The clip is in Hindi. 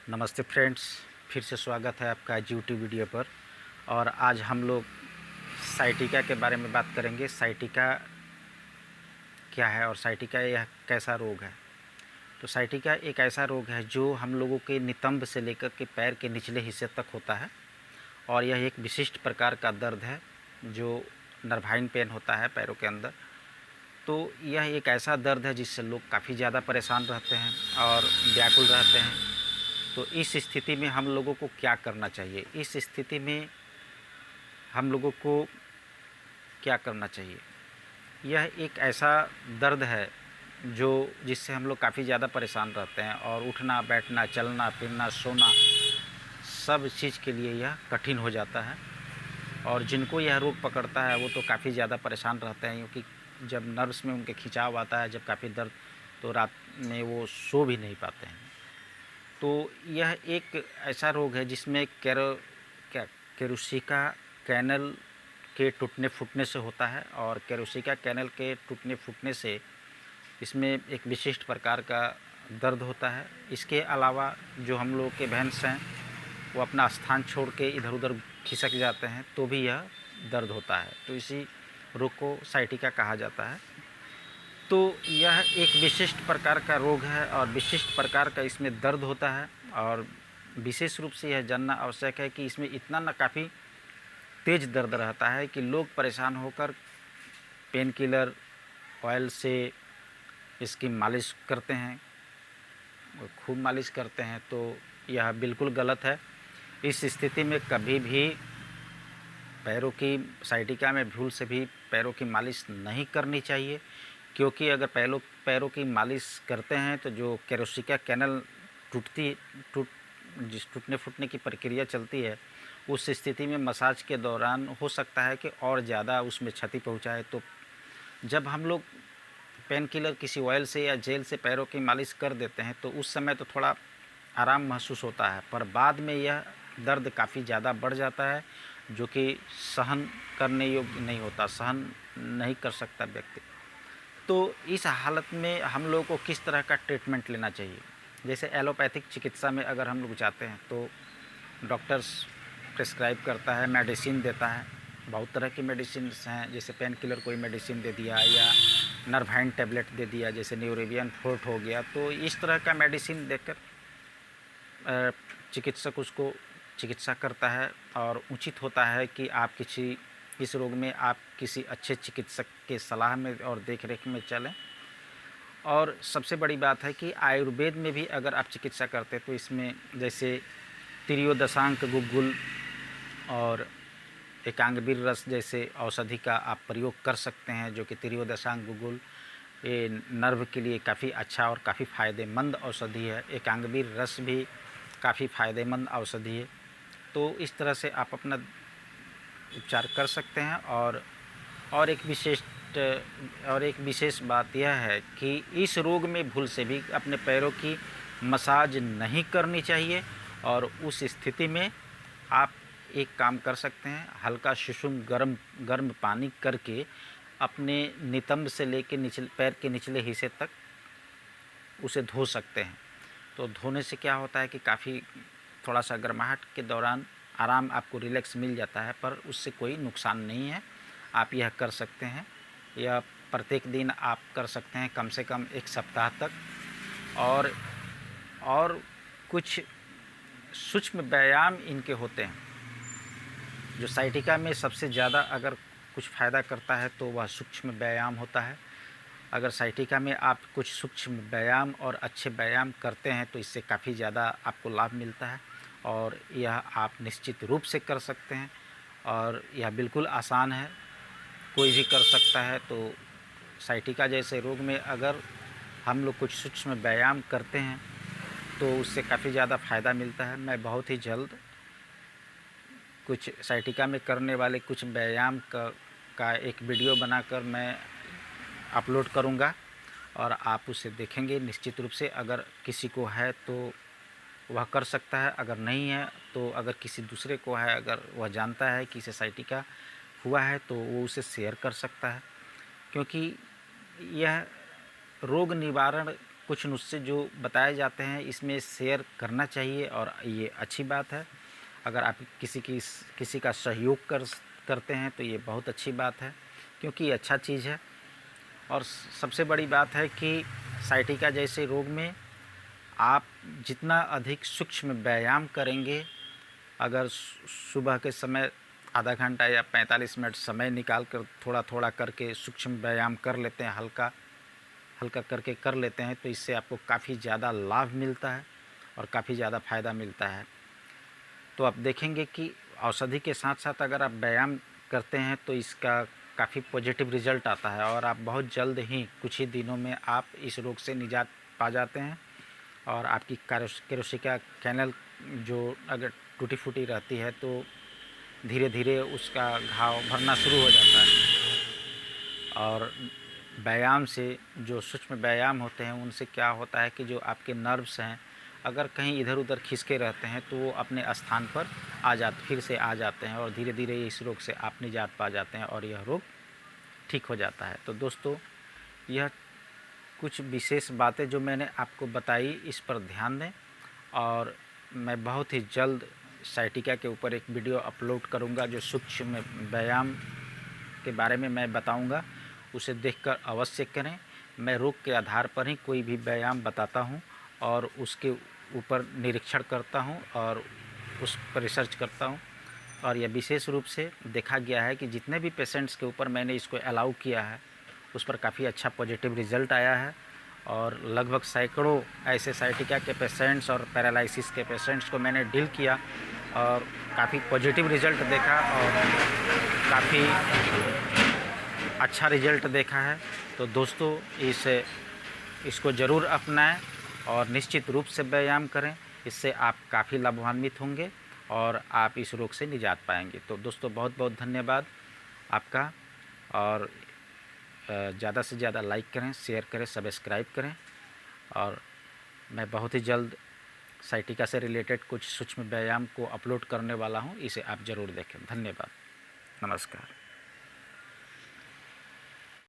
नमस्ते फ्रेंड्स, फिर से स्वागत है आपका यूट्यूब वीडियो पर। और आज हम लोग साइटिका के बारे में बात करेंगे। साइटिका क्या है और साइटिका यह कैसा रोग है। तो साइटिका एक ऐसा रोग है जो हम लोगों के नितंब से लेकर के पैर के निचले हिस्से तक होता है और यह एक विशिष्ट प्रकार का दर्द है जो नर्वाइन पेन होता है पैरों के अंदर। तो यह एक ऐसा दर्द है जिससे लोग काफ़ी ज़्यादा परेशान रहते हैं और व्याकुल रहते हैं। तो इस स्थिति में हम लोगों को क्या करना चाहिए? इस स्थिति में हम लोगों को क्या करना चाहिए? यह एक ऐसा दर्द है जिससे हम लोग काफ़ी ज़्यादा परेशान रहते हैं और उठना बैठना चलना फिरना सोना सब चीज़ के लिए यह कठिन हो जाता है। और जिनको यह रोग पकड़ता है वो तो काफ़ी ज़्यादा परेशान रहते हैं, क्योंकि जब नर्व्स में उनके खिंचाव आता है, जब काफ़ी दर्द, तो रात में वो सो भी नहीं पाते हैं। तो यह एक ऐसा रोग है जिसमें केरुसिका कैनल के टूटने फूटने से होता है। और केरुसिका कैनल के टूटने फूटने से इसमें एक विशिष्ट प्रकार का दर्द होता है। इसके अलावा जो हम लोग के भैंस हैं वो अपना स्थान छोड़ के इधर उधर खिसक जाते हैं तो भी यह दर्द होता है। तो इसी रोग को साइटिका कहा जाता है। तो यह एक विशिष्ट प्रकार का रोग है और विशिष्ट प्रकार का इसमें दर्द होता है। और विशेष रूप से यह जानना आवश्यक है कि इसमें इतना ना काफ़ी तेज़ दर्द रहता है कि लोग परेशान होकर पेन किलर ऑयल से इसकी मालिश करते हैं, खूब मालिश करते हैं। तो यह बिल्कुल गलत है। इस स्थिति में कभी भी पैरों की साइटिका में भूल से भी पैरों की मालिश नहीं करनी चाहिए, क्योंकि अगर पैरों की मालिश करते हैं तो जो केरुसिका कैनल टूटने फूटने की प्रक्रिया चलती है, उस स्थिति में मसाज के दौरान हो सकता है कि और ज़्यादा उसमें क्षति पहुंचाए। तो जब हम लोग पेन किलर किसी ऑयल से या जेल से पैरों की मालिश कर देते हैं तो उस समय तो थोड़ा आराम महसूस होता है, पर बाद में यह दर्द काफ़ी ज़्यादा बढ़ जाता है जो कि सहन करने योग्य नहीं होता, सहन नहीं कर सकता व्यक्ति। तो इस हालत में हम लोगों को किस तरह का ट्रीटमेंट लेना चाहिए? जैसे एलोपैथिक चिकित्सा में अगर हम लोग जाते हैं तो डॉक्टर्स प्रिस्क्राइब करता है, मेडिसिन देता है। बहुत तरह की मेडिसिन हैं, जैसे पेन किलर कोई मेडिसिन दे दिया या नर्वाइन टैबलेट दे दिया, जैसे न्यूरोबियन फोर्ट हो गया। तो इस तरह का मेडिसिन देकर चिकित्सक उसको चिकित्सा करता है और उचित होता है कि आप इस रोग में आप किसी अच्छे चिकित्सक के सलाह में और देखरेख में चलें। और सबसे बड़ी बात है कि आयुर्वेद में भी अगर आप चिकित्सा करते हैं तो इसमें जैसे त्रियोदशांक गुग्गुल और एकांगवीर रस जैसे औषधि का आप प्रयोग कर सकते हैं, जो कि त्रियोदशांक गुग्गुल ये नर्व के लिए काफ़ी अच्छा और काफ़ी फ़ायदेमंद औषधि है। एकांगवीर रस भी काफ़ी फ़ायदेमंद औषधि है। तो इस तरह से आप अपना उपचार कर सकते हैं। और एक विशेष बात यह है कि इस रोग में भूल से भी अपने पैरों की मसाज नहीं करनी चाहिए। और उस स्थिति में आप एक काम कर सकते हैं, हल्का सुसुम गर्म पानी करके अपने नितंब से लेके पैर के निचले हिस्से तक उसे धो सकते हैं। तो धोने से क्या होता है कि काफ़ी थोड़ा सा गर्माहट के दौरान आराम, आपको रिलैक्स मिल जाता है, पर उससे कोई नुकसान नहीं है। आप यह कर सकते हैं, यह प्रत्येक दिन आप कर सकते हैं कम से कम 1 सप्ताह तक। और कुछ सूक्ष्म व्यायाम इनके होते हैं जो साइटिका में सबसे ज़्यादा अगर कुछ फ़ायदा करता है तो वह सूक्ष्म व्यायाम होता है। अगर साइटिका में आप कुछ सूक्ष्म व्यायाम और अच्छे व्यायाम करते हैं तो इससे काफ़ी ज़्यादा आपको लाभ मिलता है और यह आप निश्चित रूप से कर सकते हैं। और यह बिल्कुल आसान है, कोई भी कर सकता है। तो साइटिका जैसे रोग में अगर हम लोग कुछ सूक्ष्म व्यायाम करते हैं तो उससे काफ़ी ज़्यादा फ़ायदा मिलता है। मैं बहुत ही जल्द कुछ साइटिका में करने वाले कुछ व्यायाम का एक वीडियो बनाकर मैं अपलोड करूंगा और आप उसे देखेंगे निश्चित रूप से। अगर किसी को है तो वह कर सकता है, अगर नहीं है तो अगर किसी दूसरे को है, अगर वह जानता है कि इसे साइटिका हुआ है तो वो उसे शेयर कर सकता है। क्योंकि यह रोग निवारण कुछ नुस्खे जो बताए जाते हैं इसमें शेयर करना चाहिए और ये अच्छी बात है। अगर आप किसी का सहयोग करते हैं तो ये बहुत अच्छी बात है, क्योंकि ये अच्छा चीज़ है। और सबसे बड़ी बात है कि साइटिका जैसे रोग में आप जितना अधिक सूक्ष्म व्यायाम करेंगे, अगर सुबह के समय आधा घंटा या 45 मिनट समय निकाल कर थोड़ा थोड़ा करके सूक्ष्म व्यायाम कर लेते हैं, हल्का हल्का करके कर लेते हैं, तो इससे आपको काफ़ी ज़्यादा लाभ मिलता है और काफ़ी ज़्यादा फ़ायदा मिलता है। तो आप देखेंगे कि औषधि के साथ साथ अगर आप व्यायाम करते हैं तो इसका काफ़ी पॉजिटिव रिज़ल्ट आता है और आप बहुत जल्द ही कुछ ही दिनों में आप इस रोग से निजात पा जाते हैं। और आपकी केरोसिका कैनल जो अगर टूटी फूटी रहती है तो धीरे धीरे उसका घाव भरना शुरू हो जाता है। और व्यायाम से, जो सूक्ष्म व्यायाम होते हैं उनसे क्या होता है कि जो आपके नर्व्स हैं अगर कहीं इधर उधर खिसके रहते हैं तो वो अपने स्थान पर फिर से आ जाते हैं और धीरे धीरे इस रोग से आप निजात पा जाते हैं और यह रोग ठीक हो जाता है। तो दोस्तों, यह कुछ विशेष बातें जो मैंने आपको बताई, इस पर ध्यान दें। और मैं बहुत ही जल्द साइटिका के ऊपर एक वीडियो अपलोड करूंगा जो सूक्ष्म व्यायाम के बारे में मैं बताऊंगा, उसे देखकर अवश्य करें। मैं रोग के आधार पर ही कोई भी व्यायाम बताता हूं और उसके ऊपर निरीक्षण करता हूं और उस पर रिसर्च करता हूं। और यह विशेष रूप से देखा गया है कि जितने भी पेशेंट्स के ऊपर मैंने इसको अलाउ किया है उस पर काफ़ी अच्छा पॉजिटिव रिज़ल्ट आया है। और लगभग सैकड़ों ऐसे साइटिका के पेशेंट्स और पैरालिसिस के पेशेंट्स को मैंने डील किया और काफ़ी पॉजिटिव रिज़ल्ट देखा और काफ़ी अच्छा रिज़ल्ट देखा है। तो दोस्तों, इसको ज़रूर अपनाएं और निश्चित रूप से व्यायाम करें, इससे आप काफ़ी लाभान्वित होंगे और आप इस रोग से निजात पाएंगे। तो दोस्तों, बहुत बहुत धन्यवाद आपका। और ज़्यादा से ज़्यादा लाइक करें, शेयर करें, सब्सक्राइब करें। और मैं बहुत ही जल्द साइटिका से रिलेटेड कुछ सूक्ष्म व्यायाम को अपलोड करने वाला हूं, इसे आप ज़रूर देखें। धन्यवाद, नमस्कार।